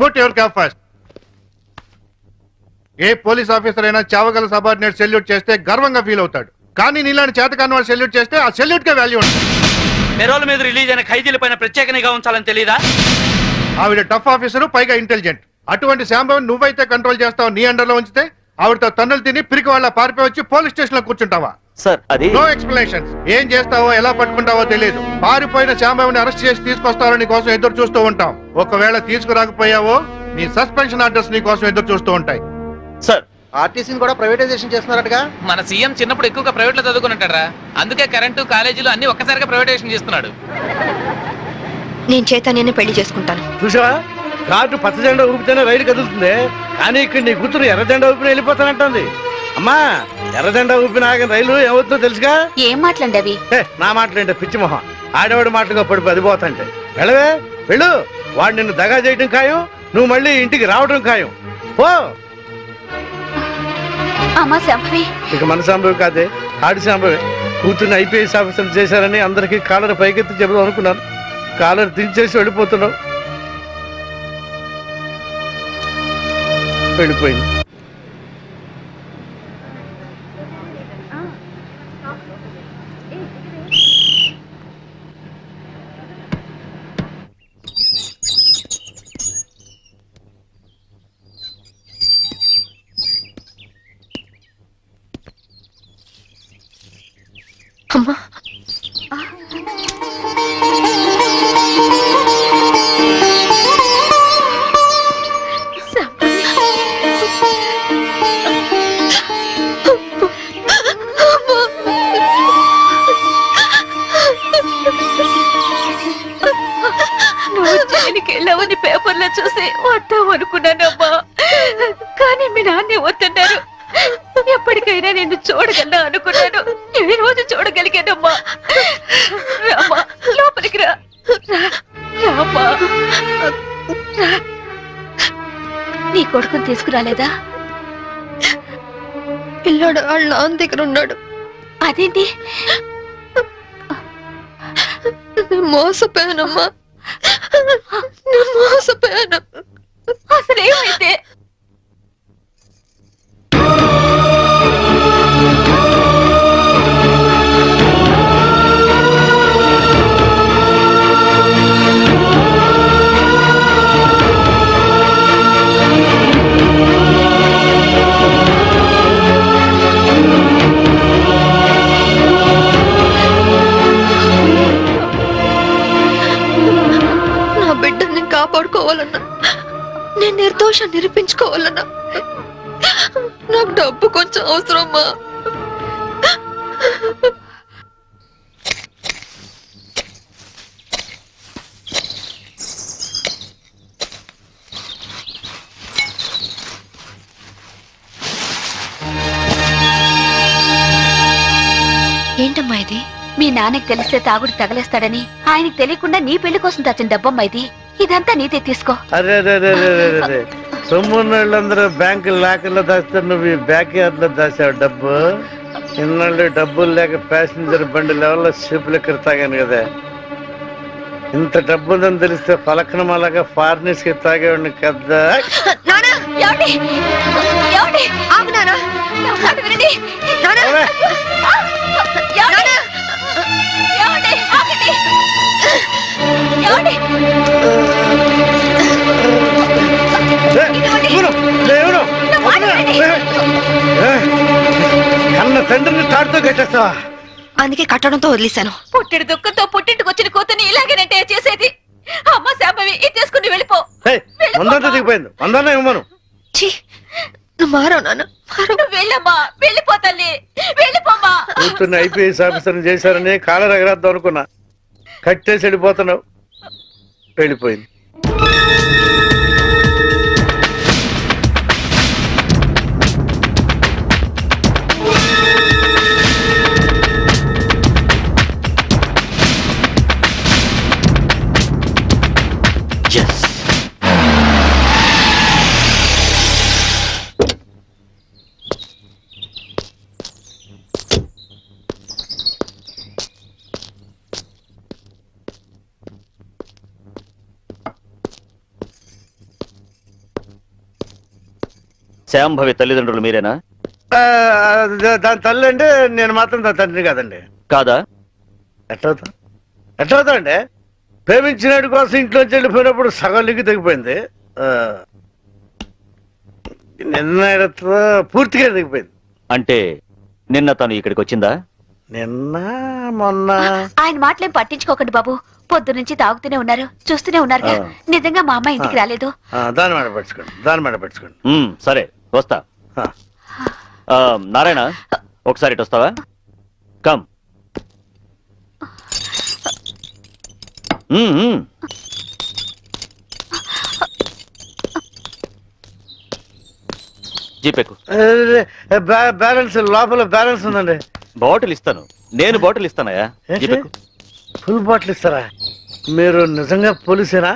Put your cap first. ఏ పోలీస్ ఆఫీసర్ అయినా చావగల సబార్డినేట్ సెల్యూట్ చేస్తే గర్వంగా ఫీల్ అవుతాడు. కానీ నీలాంటి చేతకాని వాళ్ళు సెల్యూట్ చేస్తే ఆ సెల్యూట్ కే వాల్యూ ఉంటుంది. పెరోల్ మీద రిలీజ్ అయిన ఖైదీల పైన ప్రత్యేక నిఘా ఉంచాలని తెలీదా? ఆవిడ టఫ్ ఆఫీసరు, పైగా ఇంటెలిజెంట్. అటువంటి శాంభవిని నువ్వైతే కంట్రోల్ చేస్తావు, నీ అండర్లో ఉంచితే ఆవిడతో తన్నులు తిని పిరికి వాళ్ళ పారిపోయి వచ్చి పోలీస్ స్టేషన్ లో కూర్చుంటావా? సార్ అది నో ఎక్స్ప్లెనేషన్స్. ఏం చేస్తావో ఎలా పట్టుకుంటావో తెలియదు. పారిపోయిన శాంభవిని అరెస్ట్ చేసి తీసుకొస్తారని కోసం ఎదురు చూస్తూ ఉంటాం. ఒకవేళ తీసుకురాకపోయావో నీ సస్పెన్షన్ ఆర్డర్స్ నీ కోసం ఎదురు చూస్తూ ఉంటాయి. సార్ ఆర్టీసీని కూడా ప్రైవేటైజేషన్ చేస్తున్నారటగా. మన సీఎం చిన్నప్పుడు ఎక్కువగా ప్రైవేట్ లో చదువుకున్నట్టారా, అందుకే కరెంటు కాలేజీలు అన్ని ఒక్కసారిగా ప్రైవేటైజేషన్ చేస్తున్నాడు. నేను చైతన్యాన్ని పెళ్లి చేసుకుంటాను. చూసావా, కార్డు పచ్చ జెండా ఊపితేనే రైలు కదులుతుంది, కానీ ఇక్కడ నీ కూతురు ఎర్ర జెండా ఊపిన వెళ్ళిపోతానంటుంది. అమ్మా, ఎర్ర జెండా ఊపిన ఆగిన రైలు ఏమవుతుందో తెలుసుగా? ఏం మాట్లాడండి అవి? నా మాటలేంటే పిచ్చి మొహం, ఆడవాడి మాటలుగా పడిపో అది పోతాంటే. వెళ్ళవే వెళ్ళు, వాడు నిన్ను దగా చేయడం ఖాయం, నువ్వు మళ్ళీ ఇంటికి రావడం ఖాయం. పో. అమ్మా సంభవి. ఇక మన సంభవి కాదే, ఆడి సంభవి. కూతుర్ని ఐపీఎస్ ఆఫీసర్ చేశారని అందరికీ కాలర్ పైకెత్తి చెబుదాం అనుకున్నాను. కాలర్ దించేసి వెళ్ళిపోతున్నావు. వెళ్ళిపోయింది. అమ్మా, నువ్వు జైలుకి వెళ్ళావని పేపర్లో చూసి వద్దాం అనుకున్నానమ్మా, కానీ మీ నాన్నే వద్దన్నారు. ఎప్పటికైనా నిన్ను చూడగలనా అనుకున్నాను. ఈ రోజు చూడగలిగానమ్మా. రామా, లోపలికి రా. రామా, నీ కొడుకుని తీసుకురాలేదా? పిల్లాడు వాళ్ళ నాన్న దగ్గర ఉన్నాడు. అదేంటి? మోసపోయానమ్మా, మోసపోయాను. అసలేమైతే? బిడ్డని కాపాడుకోవాలన్నా, నేను నిర్దోషం నిరూపించుకోవాలన్నా నాకు డబ్బు కొంచెం అవసరమ్మా. ఏంటమ్మా ఇది? మీ నాన్నకి తెలిస్తే తాగుడు తగలేస్తాడని ఆయనకి తెలియకుండా నీ పెళ్లి కోసం తెచ్చిన డబ్బమ్మా ఇది. ఇదంతా నీదే, తీసుకో. అరే సొమ్మున్నోళ్ళందరూ బ్యాంకు లాకర్లో దాస్తారు, నువ్వు ఈ బ్యాక్ యార్డ్ లో దాచావు డబ్బు. ఇన్నాళ్ళు డబ్బులు లేక ప్యాసింజర్ బండి లెవెల్లో షిప్ లెక్కర తాగాను కదా. ఇంత డబ్బు ఉందని తెలిస్తే పలకనమాలాగా ఫారినర్స్ కి తాగేవాడిని కదా. ఏమండి ఏమండి ఆగు నానా. నా మాట వినండి నానా. ఏమండి ఏమండి ఆగండి ఏమండి నా మాట వినండి. కన్న తండ్రిని తాడుతో కట్టేస్తావా? అందుకే కట్టడంతో వదిలేశాను. పుట్టిడి దుఃఖంతో పుట్టింటికి వచ్చిన కూతుని ఇలాగేనంటే చేసేది. అమ్మ శాంభవి ఇది తీసుకుని వెళ్ళిపో. వందంతా దిగిపోయింది, వందన్నా ఇవ్వను. ఛీ, నువ్వు మారవు నాన్న, మారవు. నువ్వు వెళ్ళమ్మా, వెళ్ళిపో తల్లి, వెళ్ళిపోమ్మా. కూతుర్ని ఐపీఎస్ ఆఫీసర్ని చేశారని కాలర్ ఎగరేద్దాం అనుకున్నా, కట్టేసి వెళ్ళిపోతున్నావు. వెళ్ళిపోయింది. శాంభవి తల్లిదండ్రులు మీరేనా? దాని తల్లి అంటే నేను మాత్రం దాని తండ్రి కాదండి. కాదా? ఎట్లవుతా అండి? ప్రేమించినట్టు కోసం ఇంట్లోంచి వెళ్ళిపోయినప్పుడు సగం లింగి తెగిపోయింది. నిన్న పూర్తిగా తెగిపోయింది. అంటే నిన్న తను ఇక్కడికి వచ్చిందా? నిన్న మొన్న ఆయన మాటలేం పట్టించుకోకండి బాబు. పొద్దు నుంచి తాగుతూనే ఉన్నారు, చూస్తూనే ఉన్నారు. నిజంగా మా అమ్మ ఇంటికి రాలేదు. దాని మాట పెట్టుకోండి, దాని మాట పెట్టుకోండి. సరే వస్తా. నారాయణ, ఒకసారి ఇటు వస్తావా? కమ్. జీపేకు. బ్యాలెన్స్ లోపల బ్యాలెన్స్ ఉందండి. బాటిల్ ఇస్తాను, నేను బాటిల్ ఇస్తానయా. జీపేకు. ఫుల్ బాటిల్ ఇస్తారా? మీరు నిజంగా పోలీసేనా?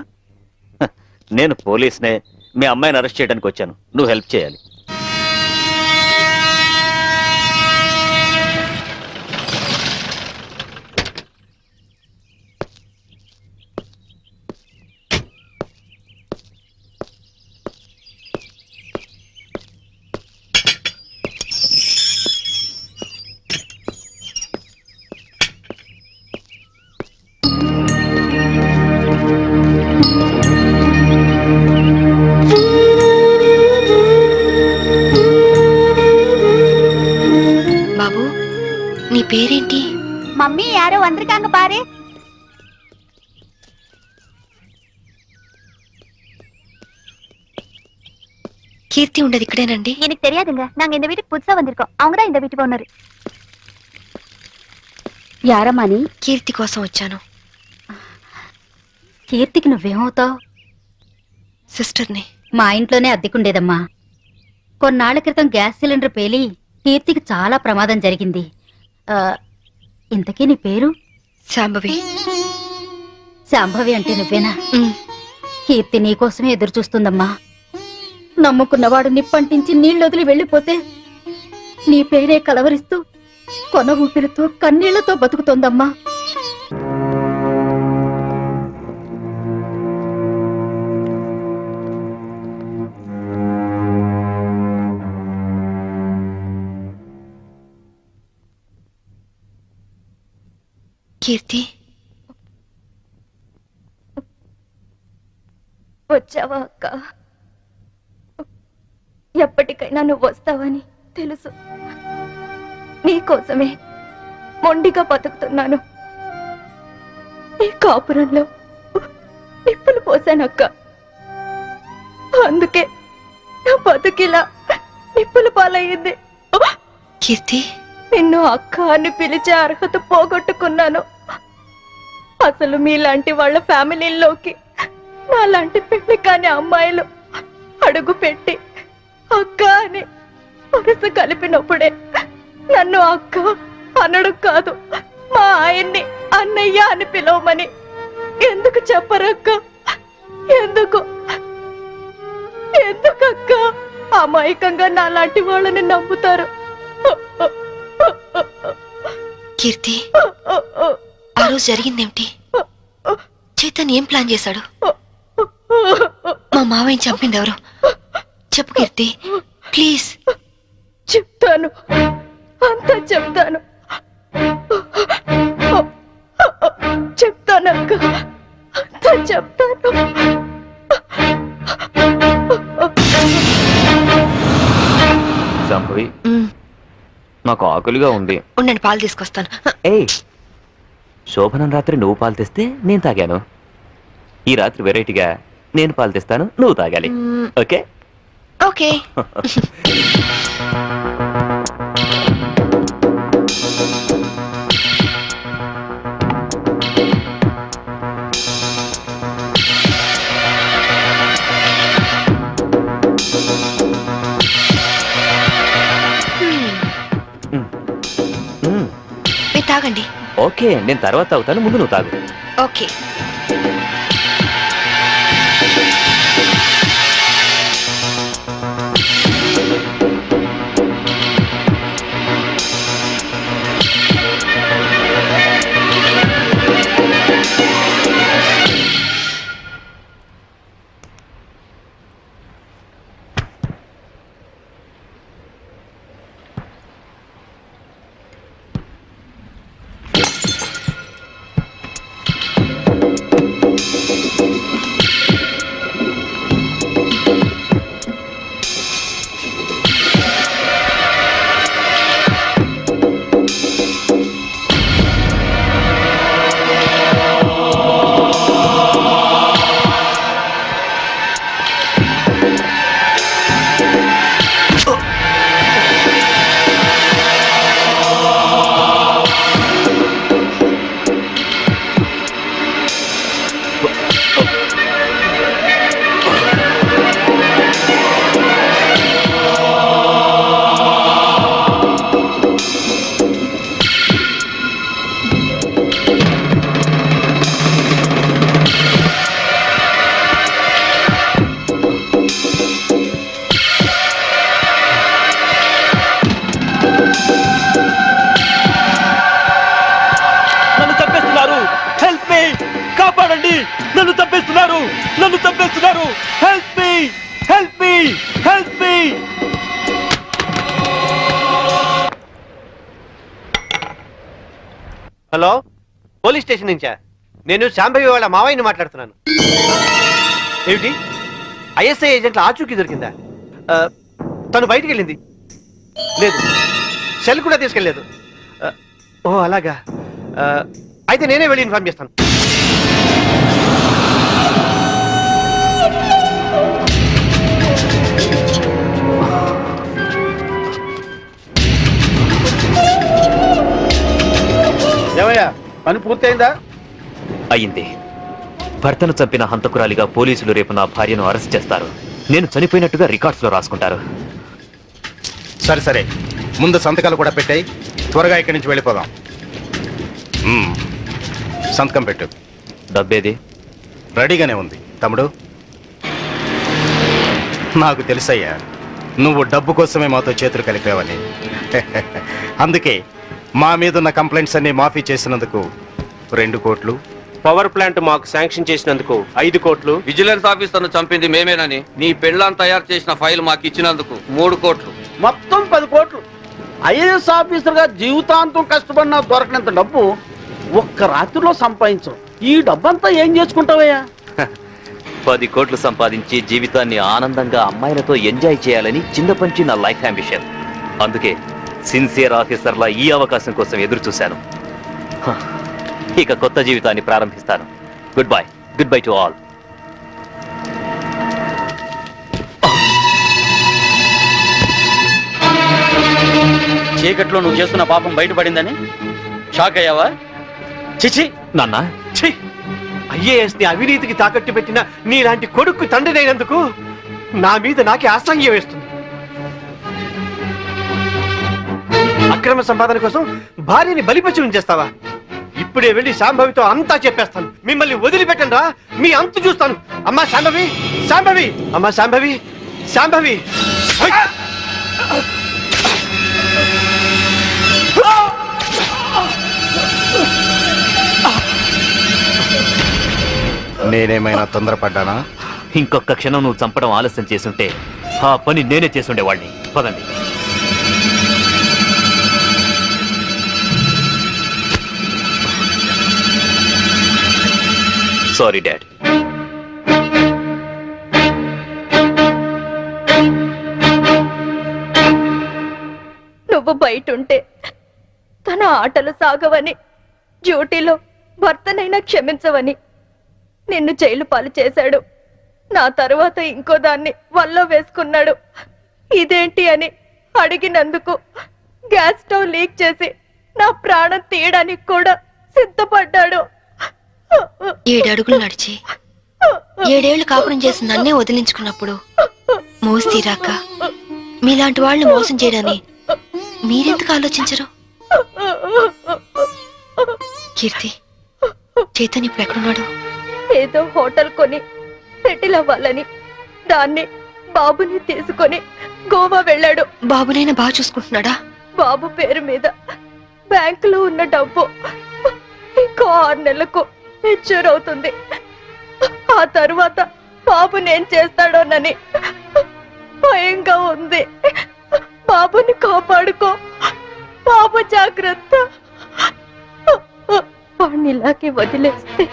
నేను పోలీస్నే. మీ అమ్మాయిని అరెస్ట్ చేయడానికి వచ్చాను, నువ్వు హెల్ప్ చేయాలి. బాబు, నీ పేరేంటి? మమ్మీ యారో వందరికాంగ పారే. కీర్తి ఉండదు ఇక్కడేనండి? எனக்கு தெரியாதுங்க, நாங்க இந்த வீட்டுக்கு புதுசா வந்திருக்கோம். அவங்க தான் இந்த வீட்டுக்கு ஓனர். యారమ్మా నీ? కీర్తి కోసం వచ్చాను. కీర్తికి నువ్వేమవుతావు? సిస్టర్ని. మా ఇంట్లోనే అద్దెకుండేదమ్మా. కొన్నాళ్ల క్రితం గ్యాస్ సిలిండర్ పేలి కీర్తికి చాలా ప్రమాదం జరిగింది. ఇంతకీ నీ పేరు? శాంభవి. శాంభవి అంటే నువ్వేనా? కీర్తి నీకోసమే ఎదురు చూస్తుందమ్మా. నమ్ముకున్నవాడు నిప్పంటించి నీళ్ళొదిలి వెళ్ళిపోతే నీ పేరే కలవరిస్తూ కొన ఊపిరితో కన్నీళ్లతో బతుకుతోందమ్మా. కీర్తి, వచ్చావా అక్క? ఎప్పటికైనా నువ్వు వస్తావని తెలుసు. నీకోసమే మొండిగా బతుకుతున్నాను. ఈ కాపురంలో నిప్పులు పోసానక్క. అందుకే నా బతుకిలా నిప్పుల పాలయ్యింది. కీర్తి, నిన్ను అక్క అని పిలిచే అర్హత పోగొట్టుకున్నాను. అసలు మీలాంటి వాళ్ళ ఫ్యామిలీల్లోకి నాలాంటి పెళ్లి కాని అమ్మాయిలు అడుగు పెట్టి అక్క అని వరుస కలిపినప్పుడే నన్ను అక్క అనడు కాదు, మా ఆయన్ని అన్నయ్య అని పిలవమని ఎందుకు చెప్పరక్క? ఎందుకు ఎందుకక్క అమాయకంగా నాలాంటి వాళ్ళని నమ్ముతారు? కీర్తి, ఆ రోజు జరిగిందేమిటి? చైతన్ ఏం ప్లాన్ చేశాడు? మా మావయ్యని చంపింది ఎవరు? చెప్పు కీర్తి, ప్లీజ్. చెప్తాను, అంతా చెప్తాను. చెప్తానక్క, అంతా చెప్తాను. సంభవి, నాకు ఆకలిగా ఉంది. ఉండండి, పాలు తీసుకొస్తాను. ఏయ్, శోభనం రాత్రి నువ్వు పాలు తెస్తే నేను తాగాను. ఈ రాత్రి వెరైటీగా నేను పాలు తెస్తాను, నువ్వు తాగాలి. Okay okay. మీరు తాగండి. ఓకే, నేను తర్వాత తాగుతాను, ముందు నువ్వు తాగు. ఓకే. నన్ను చంపేస్తున్నారు, నన్ను చంపేస్తున్నారు. Help me, help me, help me. Hello, police station నుంచా? నేను శాంభవి వాళ్ళ మావయ్యని మాట్లాడుతున్నాను. ఏమిటి, ఐఎస్ఐ ఏజెంట్ల ఆచూకీ దొరికిందా? తను బయటికి వెళ్ళింది లేదు, సెల్ కూడా తీసుకెళ్ళలేదు. ఓ అలాగా, అయితే నేనే వెళ్ళి ఇన్ఫార్మ్ చేస్తాను. ఏమయ్యా, పని పూర్తయిందా? అయింది. భర్తను చంపిన హంతకురాలిగా పోలీసులు రేపు నా భార్యను అరెస్ట్ చేస్తారు. నేను చనిపోయినట్టుగా రికార్డ్స్ లో రాసుకుంటారు. సరే సరే, ముందు సంతకాలు కూడా పెట్టాయి, త్వరగా ఇక్కడి నుంచి వెళ్ళిపోదాం. సంతకం పెట్టు. డబ్బేది? రెడీగానే ఉంది తమ్ముడు. నాకు తెలుసయ్యా, నువ్వు డబ్బు కోసమే మాతో చేతులు కలిపావని. అందుకే మా మీదున్న కంప్లైంట్స్ అన్ని మాఫీ చేసినందుకు 2 కోట్లు, పవర్ ప్లాంట్ మాకు శాంక్షన్ చేసినందుకు 5 కోట్లు, విజిలెన్స్ ఆఫీసర్ను చంపింది మేమేనని నీ పెళ్ళాన్ని తయారు చేసిన ఫైల్ మాకు ఇచ్చినందుకు 3 కోట్లు, మొత్తం 10 కోట్లు. ఐఏఎస్ ఆఫీసర్ గా జీవితాంతం కష్టపడినా దొరకనంత డబ్బు ఒక్క రాత్రిలో సంపాదించవు. ఈ డబ్బంతా ఏం చేసుకుంటావయ్యా? 10 కోట్లు సంపాదించి జీవితాన్ని ఆనందంగా అమ్మాయిలతో ఎంజాయ్ చేయాలని చిన్నపంచి నా లైఫ్ అంబిషన్. అందుకే సిన్సియర్ ఆఫీసర్లా ఈ అవకాశం కోసం ఎదురు చూశాను. ఇక కొత్త జీవితాన్ని ప్రారంభిస్తాను. Good bye, good bye to all. చీకట్లో నువ్వు చేస్తున్న పాపం బయటపడిందని షాక్ అయ్యావా? చిచి నాన్న, ఐఏఎస్ ని అవినీతికి తాకట్టు పెట్టిన నీలాంటి కొడుకు తండ్రినైనందుకు నా మీద నాకే అసహ్యం వేస్తుంది. అక్రమ సంపాదన కోసం భార్యని బలిపశు ఉంచేస్తావా? ఇప్పుడే వెళ్ళి శాంభవితో అంతా చెప్పేస్తాను. మిమ్మల్ని వదిలిపెట్టండి రా, మీ అంతు చూస్తాను. అమ్మా శాంభవి, శాంభవి, అమ్మా శాంభవి, శాంభవి. నేనేమైనా తొందరపడ్డానా? ఇంకొక క్షణం నువ్వు చంపడం ఆలస్యం చేసుంటే ఆ పని నేనే చేసుండేవాడిని. పదండి. Sorry dad. నువ్వు బయట ఉంటే తన ఆటలు సాగవని, డ్యూటీలో భర్తనైనా క్షమించవని నిన్ను జైలు పాలు చేశాడు. నా తరువాత ఇంకో దాన్ని వల్ల వేసుకున్నాడు. ఇదేంటి అని అడిగినందుకు గ్యాస్ స్టవ్ లీక్ చేసి నా ప్రాణం తీయడానికి కూడా సిద్ధపడ్డాడు. 7 అడుగులు నడిచి 7 ఏళ్లు కాపురం చేసి నన్నే వదిలించుకున్నప్పుడు మోసి తీరాక మీలాంటి వాళ్ళని మోసం చేయడాన్ని మీరెందుకు ఆలోచించరు? కీర్తి, చైతన్య ఇప్పుడు ఎక్కడున్నాడు? ఏదో హోటల్ కొని సెటిల్ అవ్వాలని దాన్ని బాబుని తీసుకొని గోవా వెళ్ళాడు. బాబునైనా బాగా చూసుకుంటున్నాడా? బాబు పేరు మీద బ్యాంకులో ఉన్న డబ్బు ఇంకో 6 నెలలకు మెచ్యూర్ అవుతుంది. ఆ తరువాత బాబుని ఏం చేస్తాడోనని భయంగా ఉంది. బాబుని కాపాడుకో, బాబు జాగ్రత్త. వాడిని ఇలాగే వదిలేస్తే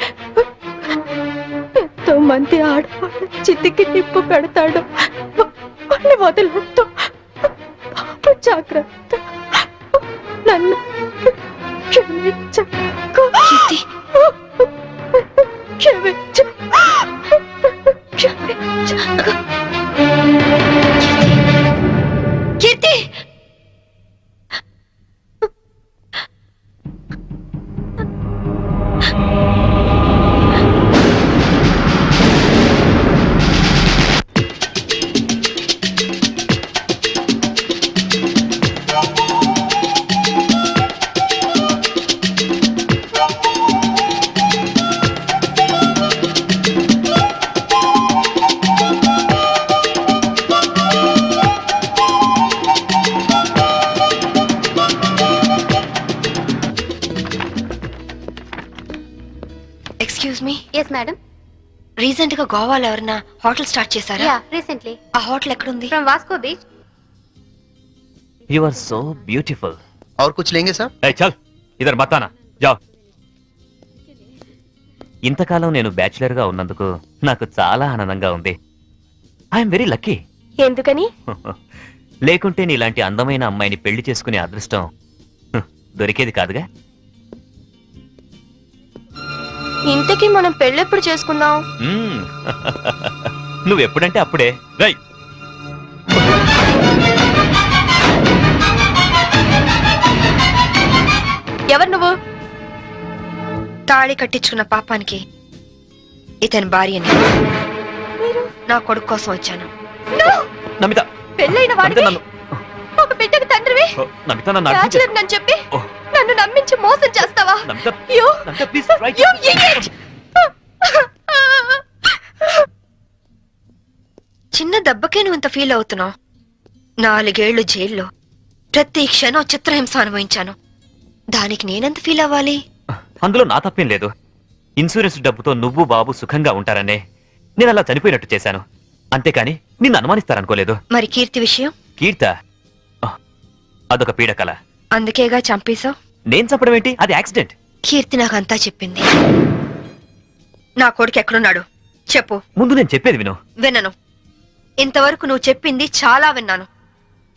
ఎంతో మంది ఆడవాళ్ళు చితికి నిప్పు పెడతాడు. వాడిని వదిలేస్తూ బాబు జాగ్రత్త. నన్ను క్షమించకు. Keerthi, excuse me. Yes madam. Recent గా గోవాలో ఎవరైనా హోటల్ స్టార్ట్ చేశారా? Yeah, recently. ఆ హోటల్ ఎక్కడుంది? From Vasco beach. You are so beautiful. और कुछ लेंगे सर? ఏ చల్, ఇదర్ మతానా జావ్. ఇంతకాలం నేను బ్యాచులర్ గా ఉన్నందుకు నాకు చాలా ఆనందంగా ఉంది. I'm very lucky. ఎందుకని? లేకుంటే నీలాంటి అందమైన అమ్మాయిని పెళ్లి చేసుకునే అదృష్టం దొరికేది కాదుగా. ఇంతకీ మనం పెళ్ళెప్పుడు చేసుకుందాం? నువ్వెప్పుడంటే అప్పుడే. రై, ఎవరు నువ్వు? తాళి కట్టించుకున్న పాపానికి ఇతని భార్యని. నా కొడుకు కోసం వచ్చాను. నమిత, పెళ్ళైన వాడివి, నన్ను ఒక బిడ్డకు తండ్రివి, నమిత నన్ను అర్థం చేసుకో. బ్యాచులర్ నన్ను చెప్పి నన్ను నమ్మించి మోసం చేస్తావా? Namitha, You- Namitha, please try you to- idiot! చిన్న దెబ్బకే నువ్వు ఇంత ఫీల్ అవుతున్నావు. 4 ఏళ్లు జైల్లో ప్రతి క్షణం చిత్రహింస అనుభవించాను. దానికి నేనెంత ఫీల్ అవ్వాలి? అందులో నా తప్పేం లేదు. ఇన్సూరెన్స్ డబ్బుతో నువ్వు బాబు సుఖంగా ఉంటారనే నేను అలా చనిపోయినట్టు చేశాను. అంతేకాని నిన్ను అనుమానిస్తారనుకోలేదు. మరి కీర్తి విషయం? కీర్త అదొక పీడకల. అందుకేగా చంపేశావు. నేను చంపడం ఏంటి? అది యాక్సిడెంట్. కీర్తి నాకంతా చెప్పింది. నా కొడుకు ఎక్కడున్నాడు చెప్పు. ముందు నేను చెప్పేది విను. వినను. ఇంతవరకు నువ్వు చెప్పింది చాలా విన్నాను.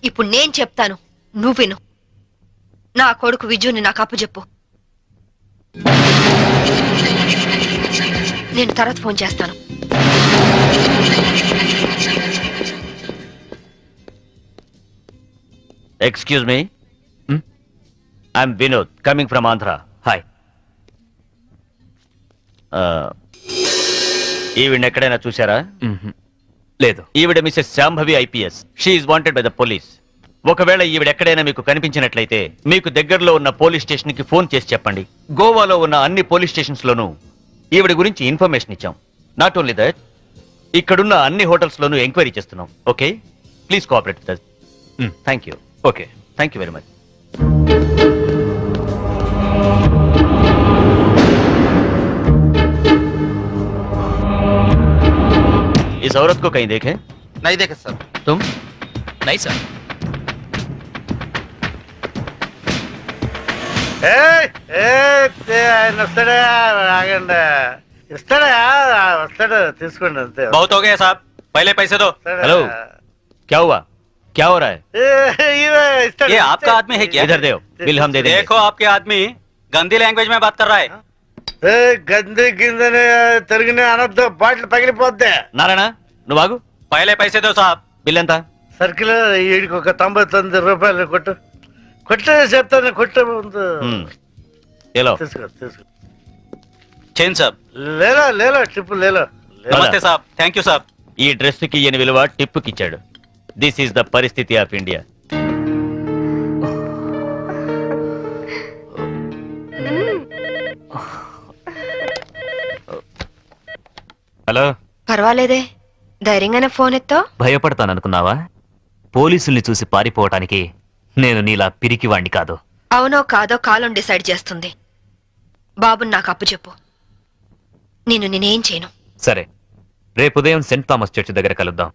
ఇప్పుడు నేను చెప్తాను, నువ్వు విను. నా కొడుకు విజుని నాకు అప్పచెప్పు. నేను తర్వాత ఫోన్ చేస్తాను. Excuse me, I'm Vinod coming from Andhra. Hi. ఈవిడ ఎక్కడైనా చూసారా? లేదు. ఈవిడ Mrs Shambhavi IPS. She wanted by the police. ఒకవేళ ఈవిడ ఎక్కడైనా మీకు కనిపించినట్లయితే మీకు దగ్గరలో ఉన్న పోలీస్ స్టేషన్ కి ఫోన్ చేసి చెప్పండి. గోవాలో ఉన్న అన్ని పోలీస్ స్టేషన్స్ లోనూ ఈవిడ గురించి ఇన్ఫర్మేషన్ ఇచ్చాం. నాట్ ఓన్లీ దట్, ఇక్కడున్న అన్ని హోటల్స్ లోనూ ఎంక్వైరీ చేస్తున్నాం. Okay, please cooperate with us. Thank you. Okay, thank you very much. इस औरत को कहीं देखे? नहीं देखे सर। तुम नहीं सर। ఆయన వస్తాడా ఆగండి ఇస్తాడా వస్తాడు తీసుకోండి అంతే बहुत हो गया साहब, पहले पैसे दो। हेलो, क्या हुआ? क्या हो रहा है? ये आपका आदमी है क्या? इधर दो, बिल हम दे देंगे। देखो आपके आदमी गंदी लैंग्वेज में बात कर रहा है। గంది కిందని తిరిగిన అనొద్దు బాటిల్ పగిలిపోద్ది నారాయణ నువ్వు ఆగు. पहले पैसे दो साहब। బిల్ ఎంత? సర్కిల్ వీడికి ఒక 99 రూపాయలు కొట్టు కొట్టు చెప్తాను కొట్టు ముందు ఏలో తీసుకో తీసుకో चेन साहब। లేలో లేలో ట్రిప్ లేలో नमस्ते साहब, थैंक यू साहब। ఈ డ్రెస్ కి ఈయన విలువ టిప్పుకి ఇచ్చాడు. దిస్ ఈస్ ద పరిస్థితి ఆఫ్ ఇండియా. హలో, పర్వాలేదే, ధైర్యంగానే ఫోన్ ఎత్తో. భయపడతాననుకున్నావా? పోలీసుల్ని చూసి పారిపోవటానికి నేను నీలా పిరికివాణ్ణి కాదు. అవునో కాదో కాలం డిసైడ్ చేస్తుంది. బాబుని నాకు అప్పు చెప్పు, నేనేం చేయను. సరే, రేపు ఉదయం సెంట్ థామస్ చర్చ్ దగ్గర కలుద్దాం.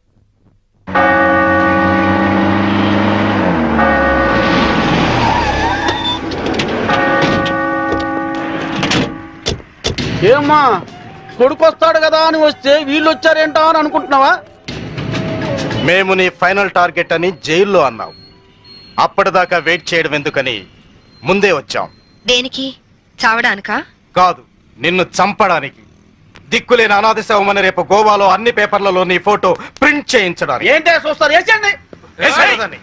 ఏమ్మా కొడుకు వస్తాడు కదా అని వస్తే వీళ్ళు వచ్చారేంటా అని అనుకుంటున్నావా? మేము నీ ఫైనల్ టార్గెట్ అని జైల్లో అన్నావు. అప్పటిదాకా వెయిట్ చేయడం ఎందుకని ముందే వచ్చాం. దేనికి? చావడానికా? కాదు, నిన్ను చంపడానికి. దిక్కులేని అనాథ శవమని రేపు గోవాలో అన్ని పేపర్లలో నీ ఫోటో ప్రింట్ చేయించడానికి. ఏంటే చూస్తారు? వేసేయండి. వేసేయదని.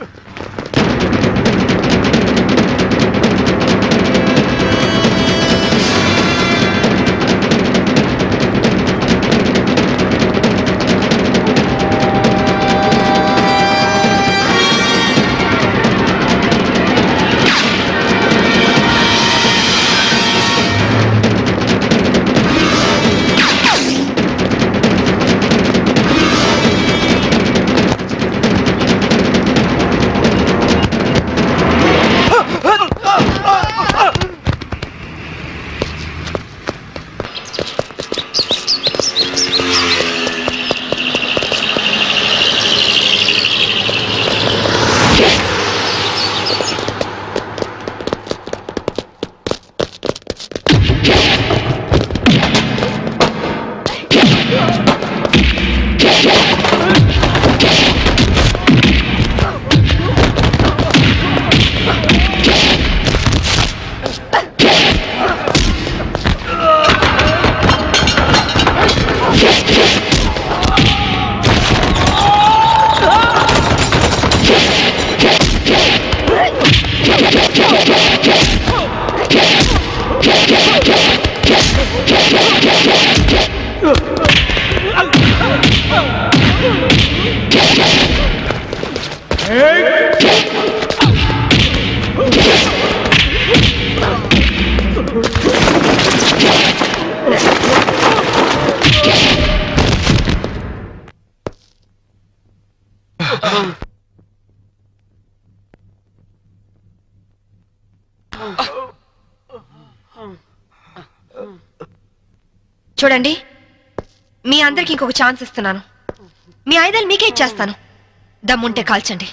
చూడండి, మీ అందరికి ఇంకొక ఛాన్స్ ఇస్తున్నాను. మీ ఆయుధాలు మీకే ఇచ్చేస్తాను. దమ్ముంటే కాల్చండి.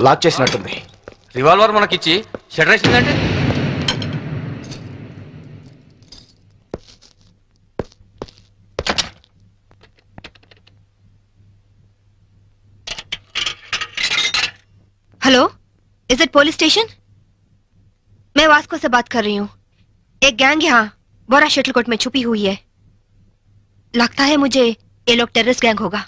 లాక్ చేసినట్టుంది. రివాల్వర్ మనకిచ్చి షటర్ వేసిందంటే hello, is it police station? मैं वास्को से बात कर रही हूँ. एक गैंग यहाँ बोरा शटलकोट में छुपी हुई है. लगता है मुझे ये लोग टेररिस्ट गैंग होगा.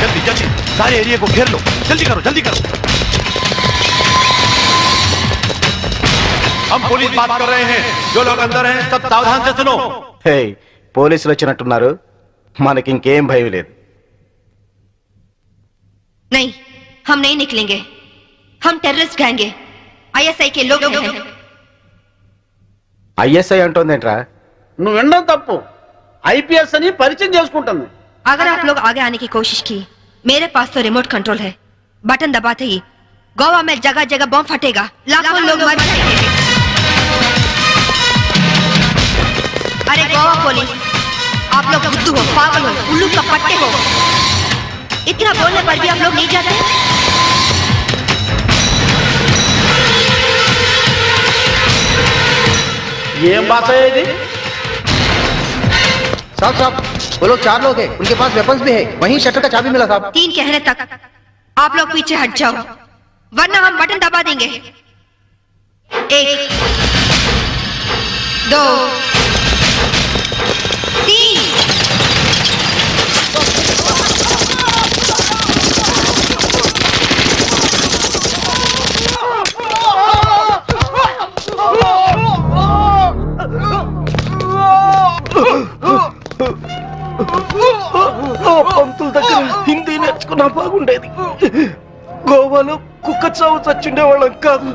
जल्दी जल्दी सारे एरिया को घेर लो. जल्दी करो जल्दी करो. हम पुलिस बात कर रहे हैं. जो लोग अंदर हैं सब सावधान से सुनो. పోలీసులు వచ్చినట్టున్నారు, మనకి ఇంకేం భయం లేదు. नहीं, हम नहीं निकलेंगे. हम टेररिस्ट गैंग हैं. ISI के लोग हैं. ఐఎస్ఐ అంటోందేంట్రా? నువ్వు వినడం తప్పు. ఐపీఎస్ అని పరిచయం చేసుకుంటుంది. अगर आप लोग आगे आने की कोशिश की, मेरे पास तो रिमोट कंट्रोल है. बटन दबाते ही गोवा में जगह जगह बम फटेगा, लाखों लोग मर जाएंगे. अरे गोवा पुलिस, आप लोग बुद्धू हो, पागल हो, उल्लू का पट्टे हो. इतना बोलने पर भी आप लोग नहीं जाते. ఏం భాష ఇది? साहब साहब, वो लोग 4 लोग हैं, उनके पास वेपन्स भी है. वहीं शटर का चाबी मिला साहब. 3 कहने तक आप लोग पीछे हट जाओ, वरना हम बटन दबा देंगे. 1 2 3. పంతుల దగ్గర హిందీ నేర్చుకున్నా బాగుండేది. గోవాలో కుక్క చావు చచ్చుండే వాళ్ళం కాదు.